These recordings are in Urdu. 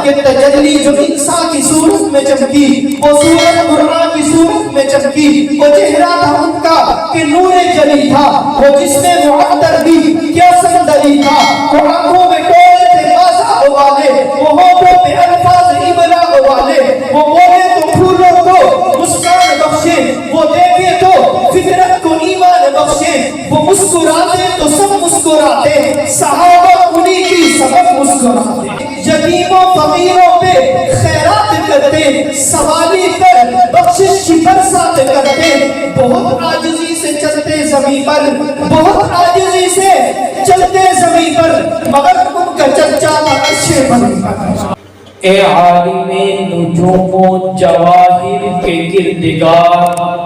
کہ تجلی جو انسان کی صورت میں چمکی وہ صورت قرآن کی صورت میں چمکی، وہ چہرہ تھا ان کا کہ نور جلی تھا، وہ جسم معطر بھی کیا صندلی تھا، وہ آنکھوں میں ٹولے تھے بازار والے، وہ ہونٹوں پہ الفاظ ابلاغ والے، وہ بولے تو پھولوں کو مسکان بخشے، وہ دیکھے تو فطرت کو ایمان بخشے، وہ مسکراتے تو سب مسکراتے، صحابہ انہی کی سبب مسکراتے، یتیموں فقیروں پہ خیرات کرتے، سوالی پر بخشش کی برسات کرتے، بہت عاجزی سے چلتے زمین پر، بہت عاجزی سے چلتے زمین پر، مگر ان کا چرچا عرش بن پر۔ اے عالم نجوم و جواہر کے کردگار،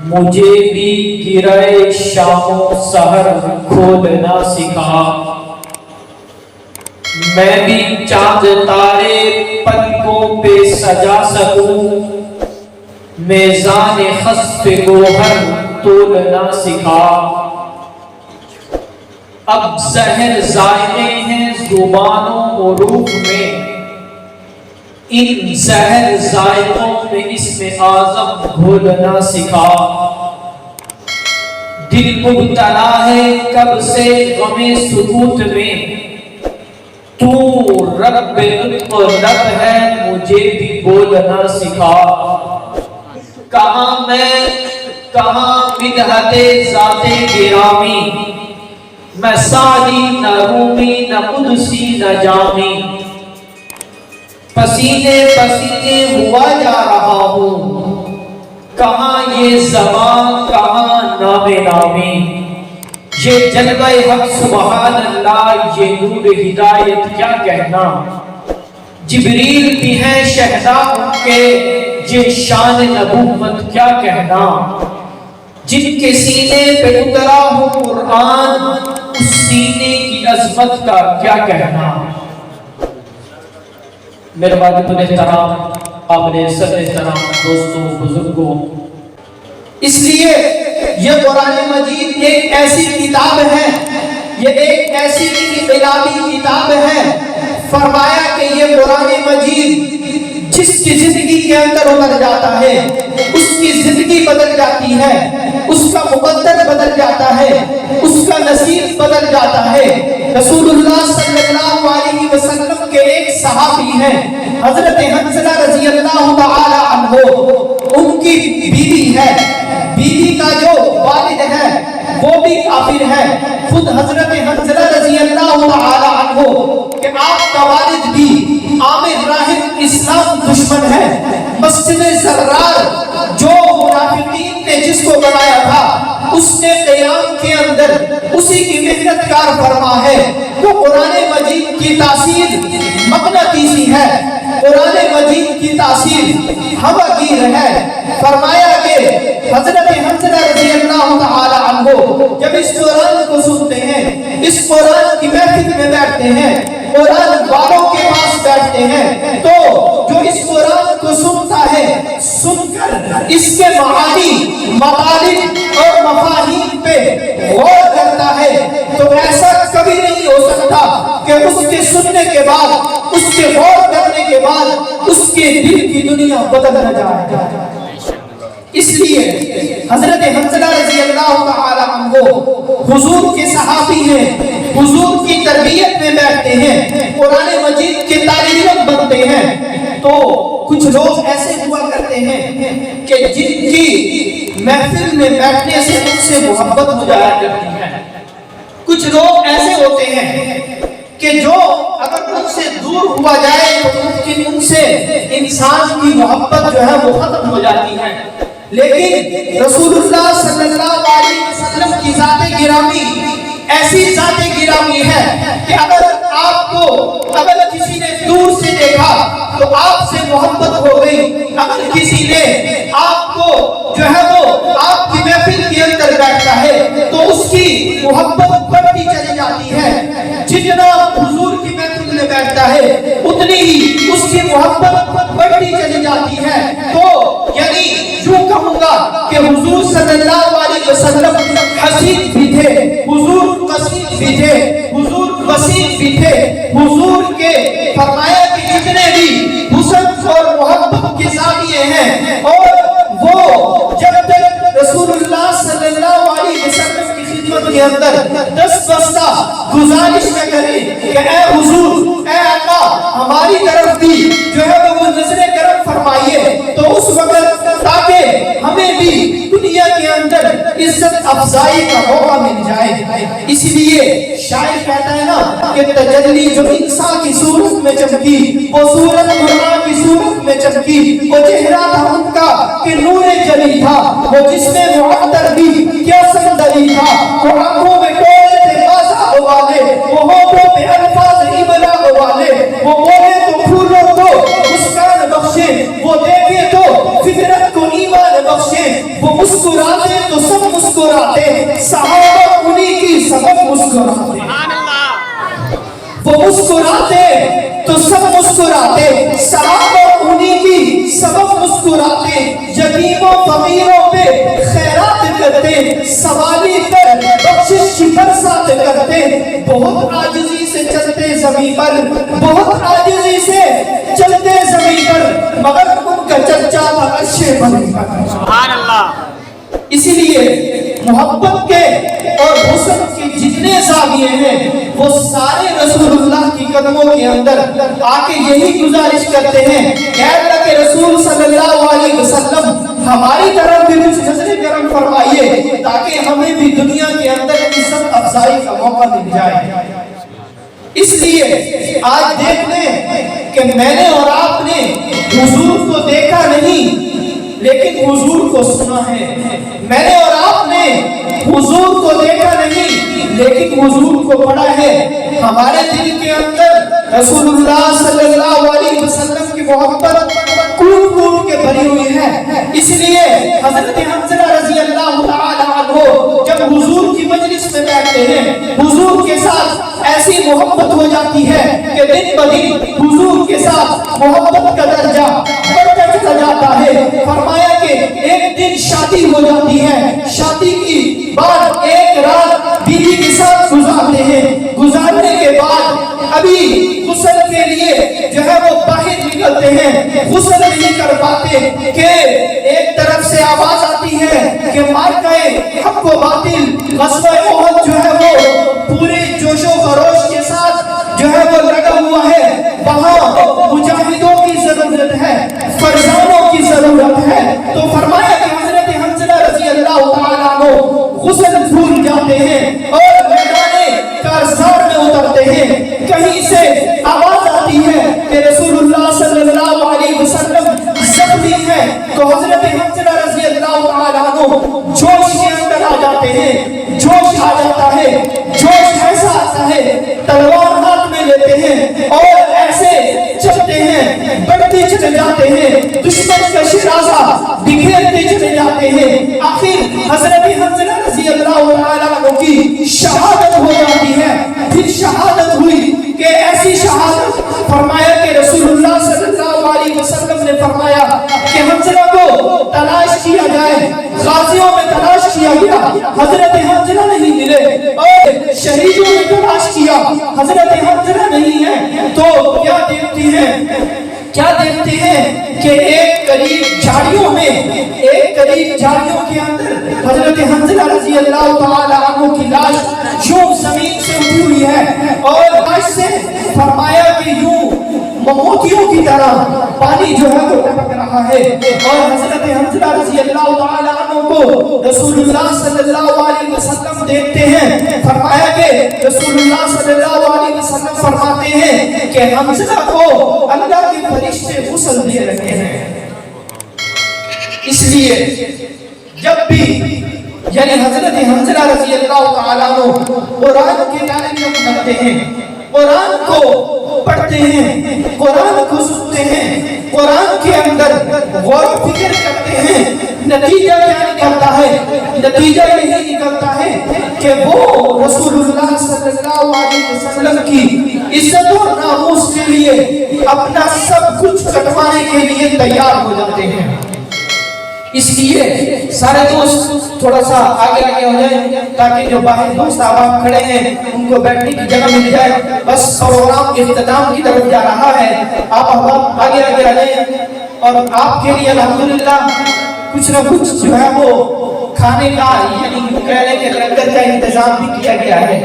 مجھے بھی گرہ شام و سحر کھولنا سکھا، میں بھی چاند تارے پلکوں پہ سجا سکوں، میزان خسف گوہر تولنا سکھا، اب زہر ذائقے ہیں زبانوں حروف میں، ان زہر ذائقوں میں اسم اعظم گھولنا سکھا، دل مبتلا ہے کب سے غم سکوت میں، تو رب لطف لب ہے مجھے بھی بولنا سکھا، کہاں میں کہاں مدحت ذات گرامی، میں سعدی نہ رومی نہ قدسی نہ جامی، پسینے پسینے ہوا جا رہا ہوں، کہاں یہ زمان کہاں نام نامی، یہ جلوہ حق سبحان اللہ، یہ نور ہدایت کیا کہنا، جبریل بھی ہیں شہدا ان کے، یہ شان نبوت کیا کہنا، جن کے سینے پہ اترا ہو قرآن، اس سینے کی عظمت کا کیا کہنا۔ میرے والدین احترام، آمنے صدر احترام، دوستوں بزرگوں، اس لیے یہ قرآن مجید ایک ایسی کتاب ہے، یہ ایک ایسی انقلابی کتاب ہے، فرمایا کہ یہ قرآن مجید جس کی زندگی کے اندر اتر جاتا ہے اس کی زندگی بدل جاتی ہے، اس کا مقدر بدل جاتا ہے، اس کا نصیب بدل جاتا ہے۔ رسول اللہ صلی اللہ علیہ وسلم کے ایک صحابی ہیں حضرت حنظلہ رضی اللہ تعالی عنہ، ان کی بیوی ہے، بیوی کا جو والد ہے وہ بھی کافر ہے، خود حضرت حنظلہ رضی اللہ تعالی عنہ کہ آپ کا والد بھی عامر راہب اسلام دشمن ہے، مسجد زرار جو منافقین نے جس کو بنایا تھا اس نے قیام کے اندر اسی کی محنت کار فرما ہے، وہ قرآن مجید کی تاثیر مغناطیسی ہے، قرآن مجید کی تاثیر ہوا گیر ہے۔ فرمایا کہ حضرت حنظلہ رضی اللہ تعالی عنہ جب اس قرآن کو سنتے ہیں، اس قرآن کی محفل میں بیٹھتے ہیں، قرآن والوں کے پاس بیٹھتے ہیں، تو جو اس قرآن کو سنتا ہے، سن کر اس کے معانی، مطالب اور مفاہیم پہ غور کرتا ہے، تو ایسا کبھی نہیں ہو سکتا کہ اس کے سننے کے بعد، اس کے غور کرنے کے بعد اس کے دل کی دنیا بدل نہ جائے۔ اس لیے حضرت حنظلہ رضی اللہ تعالی عنہ حضور کے صحابی ہیں، حضور کی تربیت میں بیٹھتے ہیں، قرآن مجید کے طالب بنتے ہیں، تو کچھ لوگ ایسے ہوا کرتے ہیں کہ جن کی محفل میں بیٹھنے سے ان سے محبت ہو جایا کرتی ہے، کچھ لوگ ایسے ہوتے ہیں کہ جو اگر ان سے دور ہوا جائے تو ان سے انسان کی محبت جو ہے وہ ختم ہو جاتی ہے، لیکن رسول اللہ صلی اللہ علیہ وسلم کی ذات گرامی ایسی ذات گرامی ہے کہ اگر آپ کو اگر کسی نے دور سے دیکھا تو آپ سے محبت ہو گئی، اگر کسی نے آپ کو جو ہے وہ آپ کی محفل کے اندر بیٹھتا ہے تو اس کی محبت بڑھتی چلی جاتی ہے، جتنا حضور کی محفل میں بیٹھتا ہے اتنی ہی اس کی محبت بڑھتی چلی جاتی ہے۔ تو یعنی یوں کہوں گا کہ حضور صلی اللہ علیہ وسلم حسین بھی تھے، حضور قصید بھی تھے، حضور مسیح بھی تھے حضور کے فرمایا کہ جتنے بھی حسن اور محبت کے زاویے ہیں اور وہ جب تک رسول اللہ صلی اللہ علیہ وسلم کی خدمت کے اندر دست بستہ گزارش نہ کریں کہ اے حضور اے آقا ہماری طرف بھی جو ہے وہ نظر کرم فرمائیے تو اس وقت تاکہ ہمیں بھی دنیا کے اندر عزت افزائی کا موقع مل جائے. اس لیے شاعر کہتا ہے نا کہ تجلی جو انسان کی صورت میں چمکی وہ صورت قرآن کی صورت میں چمکی وہ چہرہ تھا ان کا کہ نور جلی تھا وہ جس میں معطر بھی کیا سندلی تھا وہ آنکھوں میں ٹولے تھے بازا والے وہ ہونٹوں پہ الفاظ ابلا والے وہ بولے تو پھولوں کو مسکان بخشے وہ دیکھے تو فطرت کو ایمان بخشے وہ مسکراتے تو سب مسکراتے صحابہ انہی کی سبب مسکراتے وہ مسکراتے تو سب مسکراتے صحابہ انہی کی سبب مسکراتے یتیموں فقیروں پہ خیرات کرتے سوالی پر بخشش کی برسات کرتے بہت عاجزی سے چلتے زمین پر بہت عاجزی سے چلتے زمین پر مگر ان کا چرچا تھا عرش بری پر. سبحان اللہ. اسی لیے محبت کے اور حسن کے جتنے زاویے ہیں وہ سارے رسول اللہ کی قدموں کے اندر آ کے یہی گزارش کرتے ہیں کہ اللہ کے رسول صلی اللہ علیہ وسلم ہماری طرف بھی کچھ نظر کرم فرمائیے تاکہ ہمیں بھی دنیا کے اندر عزت افزائی کا موقع مل جائے. اس لیے آج دیکھ لیں کہ میں نے اور آپ نے حضور کو دیکھا نہیں لیکن حضور کو سنا ہے. میں نے اور آپ نے حضور کو دیکھا نہیں لیکن حضور کو پڑھا ہے. ہمارے دل کے اندر رسول اللہ صلی اللہ علیہ وسلم کی محبت کون کون کے بھری ہوئی ہے. اس لیے حضرت حنظلہ رضی اللہ تعالی عنہ جب حضور کی مجلس میں بیٹھتے ہیں حضور کے ساتھ ایسی محبت ہو جاتی ہے کہ دن بدن حضور کے ساتھ محبت کا درجہ بڑھتا چلا جاتا ہے. فرمایا کہ ایک دن شادی ہو جاتی ہے شادی کی بعد ایک رات بیوی کے ساتھ گزارتے ہیں گزارنے کے بعد ابھی غسل کے لیے جو ہے وہ باہر نکلتے ہیں غسل نہیں کر پاتے کہ ایک طرف سے آواز آتی ہے کہ مارکہ حق و باطل غزوہ احد جو ہے وہ پورے جوش و خروش کے ساتھ جو ہے وہ لگا ہوا ہے وہاں مجاہدوں کی ضرورت ہے فرزانوں کی ضرورت ہے. تو فرمایا کہ حضرت حنظلہ رضی اللہ تعالیٰ عنہ غسل بھول جاتے ہیں اور میدان کارزار میں اترتے ہیں. کہیں سے آواز آتی ہے کہ رسول اللہ صلی اللہ علیہ وسلم زخمی ہے تو حضرت حنظلہ رضی اللہ تعالیٰ عنہ جوش کے اندر آ جاتے ہیں. جوش آ جاتا ہے جوش ایسا آتا ہے تلوار ہاتھ میں لیتے ہیں اور ایسے چلتے ہیں بڑھتے چلے جاتے ہیں دشمن کا شرازہ بکھیرتے چلے جاتے ہیں. آخر حضرت حنظلہ رضی اللہ تعالیٰ عنہ کی شہادت ہو جاتی ہے. پھر شہادت ہوئی کہ ایسی شہادت فرمایا کہ رسول اللہ صلی اللہ علیہ وسلم نے فرمایا کہ حنظلہ کو تلاش کیا جائے. غازیوں میں تلاش کیا گیا حضرت حنظلہ نہیں ملے اور شہیدوں میں تلاش کیا حضرت حنظلہ نہیں ہے. تو کیا دیکھتے ہیں کہ ایک قریب جھاڑیوں میں ایک قریب جھاڑیوں کے اندر حضرت حنظلہ رضی اللہ تعالیٰ عنہ کی لاش یوں زمین سے اٹھی ہوئی ہے اور لاش سے فرمایا کہ یوں موتیوں کی طرح پانی جو ہے وہ ٹپک رہا ہے. اور حضرت حنظلہ رضی اللہ تعالیٰ عنہ کو رسول اللہ صلی اللہ علیہ وسلم دیکھتے ہیں. فرمایا کہ رسول اللہ صلی اللہ علیہ وسلم فرماتے ہیں کہ حنظلہ کو اللہ کے فرشتے غسل دے رہے ہیں. اس لیے جب بھی یعنی حضرت حنظلہ رضی اللہ تعالیٰ عنہ قرآن کے تعلیم کرتے ہیں قرآن کو پڑھتے ہیں قرآن کو سنتے ہیں قرآن کے اندر غور و فکر کرتے ہیں. نتیجہ کیا نکلتا ہے؟ نتیجہ یہی نکلتا ہے کہ وہ رسول اللہ صلی اللہ علیہ وسلم کی عزت و ناموس کے لیے اپنا سب کچھ کٹوانے کے لیے تیار ہو جاتے ہیں. اس لیے سارے دوست تھوڑا سا آگے آگے ہو جائیں تاکہ جو باہر دوست احباب کھڑے ہیں ان کو بیٹھنے کی جگہ مل جائے. بس پروگرام کے اختتام کی طرف جا رہا ہے. آپ احباب آگے آگے آ جائیں اور آپ کے لیے الحمدللہ کچھ نہ کچھ جو ہے وہ کھانے کا یعنی یوں کہہ لیں کہ لنگر کا انتظام بھی کیا گیا ہے.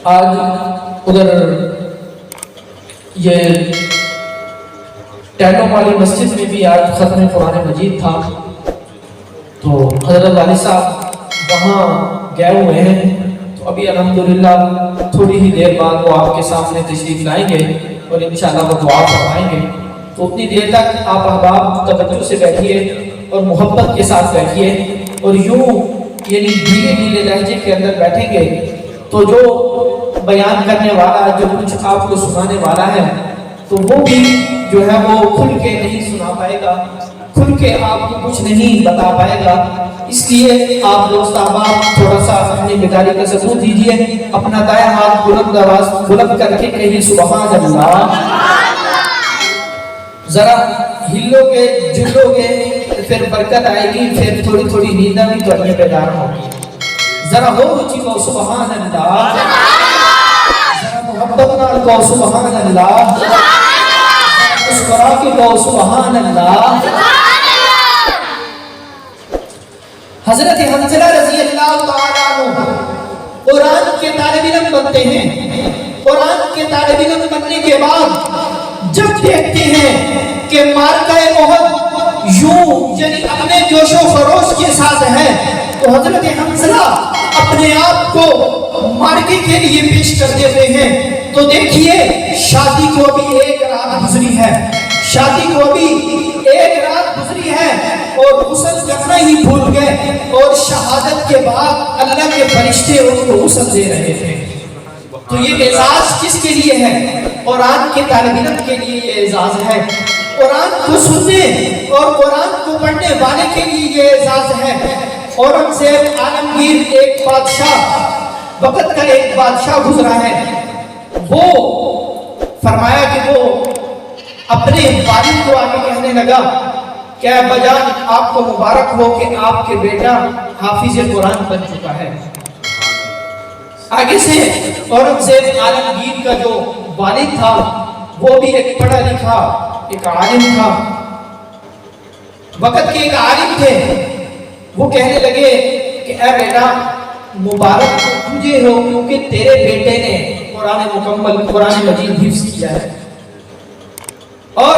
آج ادھر یہ ٹینوں والی مسجد میں بھی آج ختم قرآن مجید تھا تو حضرت والد صاحب وہاں گئے ہوئے ہیں. تو ابھی الحمدللہ تھوڑی ہی دیر بعد وہ آپ کے سامنے تشریف لائیں گے اور انشاءاللہ وہ دعا فرمائیں گے. تو اتنی دیر تک آپ احباب توجہ سے بیٹھیے اور محبت کے ساتھ بیٹھیے اور یوں یعنی دھیرے دھیرے لہجے کے اندر بیٹھیں گے تو جو بیان کرنے والا جو کچھ آپ کو سنانے والا ہے تو وہ بھی جو ہے وہ کھل کے نہیں سنا پائے گا, کھل کے آپ کو کچھ نہیں بتا پائے گا. اس لیے آپ دوست احباب تھوڑا سا اپنی بیداری کا ثبوت دیجیے. اپنا دائیں ہاتھ بلند آواز بلند کر کے کہیے سبحان اللہ. ذرا ہلو گے جلو گے پھر برکت آئے گی, پھر تھوڑی تھوڑی نیندہ بھی تھوڑی بیدار ہوگی. ذرا ہو اونچی کو سبحان اللہ, ذرا محبت نال کو سبحان اللہ, مسکرا کے کو سبحان اللہ. حضرت حنظلہ رضی اللہ تعالیٰ عنہ قرآن کے طالب علم بنتے ہیں. قرآن کے طالب علم بننے کے بعد جب دیکھتے ہیں کہ مارکہ احد یوں یعنی اپنے جوش و خروش کے ساتھ ہے تو حضرت حنظلہ اپنے آپ کو مارکے کے لیے پیش کر دیتے ہیں. تو دیکھیے شادی کو ابھی ایک رات گزری ہے, شادی کو ابھی ایک رات گزری ہے اور غسل کرنا ہی بھول گئے اور شہادت کے بعد اللہ کے فرشتے ان کو غسل دے رہے تھے. تو یہ اعزاز کس کے لیے ہے؟ قرآن کے طالب علم کے لیے یہ اعزاز ہے. قرآن کو سننے اور قرآن کو پڑھنے والے کے لیے یہ اعزاز ہے. اورنگزیب عالمگیر ایک بادشاہ, وقت کا ایک بادشاہ گزرا ہے. وہ فرمایا کہ وہ اپنے والد کو آگے کہنے لگا کہ ابا جان آپ کو مبارک ہو کہ آپ کے بیٹا حافظ قرآن بن چکا ہے. آگے سے اورنگزیب عالمگیر کا جو والد تھا وہ بھی ایک پڑھا لکھا ایک عالم تھا, وقت کے ایک عالم تھے. وہ کہنے لگے کہ اے بیٹا مبارک تجھے ہو کیونکہ تیرے بیٹے نے قرآن مکمل قرآن مجید حفظ کیا ہے. اور